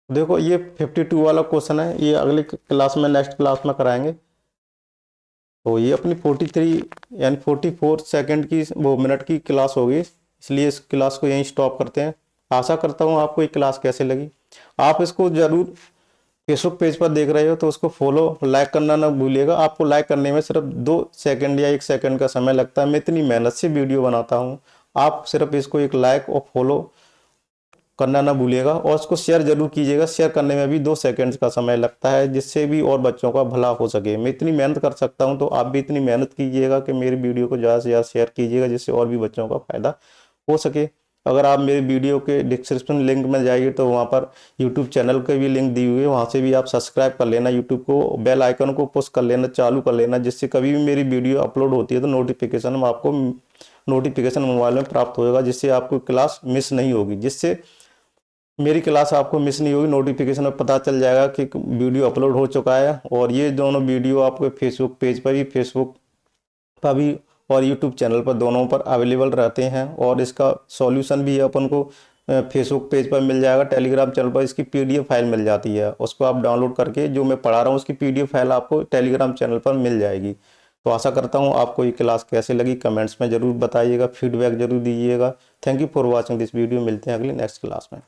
देखो ये 52 वाला क्वेश्चन है, ये अगले क्लास में, नेक्स्ट क्लास में कराएंगे। तो ये अपनी 43 यानी 44 सेकंड की, वो मिनट की क्लास होगी, इसलिए इस क्लास को यहीं स्टॉप करते हैं। आशा करता हूँ आपको ये क्लास कैसे लगी। आप इसको जरूर फेसबुक पेज पर देख रहे हो तो उसको फॉलो लाइक करना ना भूलिएगा। आपको लाइक करने में सिर्फ 2 सेकंड या 1 सेकंड का समय लगता है। मैं इतनी मेहनत से वीडियो बनाता हूँ, आप सिर्फ इसको एक लाइक और फॉलो करना ना भूलिएगा, और उसको शेयर जरूर कीजिएगा। शेयर करने में भी 2 सेकंड्स का समय लगता है, जिससे भी और बच्चों का भला हो सके। मैं इतनी मेहनत कर सकता हूं तो आप भी इतनी मेहनत कीजिएगा कि मेरी वीडियो को ज़्यादा से ज़्यादा शेयर कीजिएगा, जिससे और भी बच्चों का फायदा हो सके। अगर आप मेरे वीडियो के डिस्क्रिप्शन लिंक में जाइए तो वहाँ पर यूट्यूब चैनल के भी लिंक दी हुई है, वहाँ से भी आप सब्सक्राइब कर लेना, यूट्यूब को बेल आइकन को पुश कर लेना, चालू कर लेना, जिससे कभी भी मेरी वीडियो अपलोड होती है तो नोटिफिकेशन में आपको नोटिफिकेशन मोबाइल में प्राप्त होगा, जिससे आपको क्लास मिस नहीं होगी, जिससे मेरी क्लास आपको मिस नहीं होगी। नोटिफिकेशन में पता चल जाएगा कि वीडियो अपलोड हो चुका है। और ये दोनों वीडियो आपको फेसबुक पेज पर भी, फेसबुक पर भी और यूट्यूब चैनल पर, दोनों पर अवेलेबल रहते हैं। और इसका सॉल्यूशन भी अपन को फेसबुक पेज पर मिल जाएगा, टेलीग्राम चैनल पर इसकी पीडीएफ फाइल मिल जाती है, उसको आप डाउनलोड करके जो मैं पढ़ा रहा हूँ उसकी पीडीएफ फाइल आपको टेलीग्राम चैनल पर मिल जाएगी। तो आशा करता हूँ आपको ये क्लास कैसे लगी, कमेंट्स में ज़रूर बताइएगा, फीडबैक जरूर दीजिएगा। Thank you for watching this video. मिलते हैं अगली नेक्स्ट क्लास में।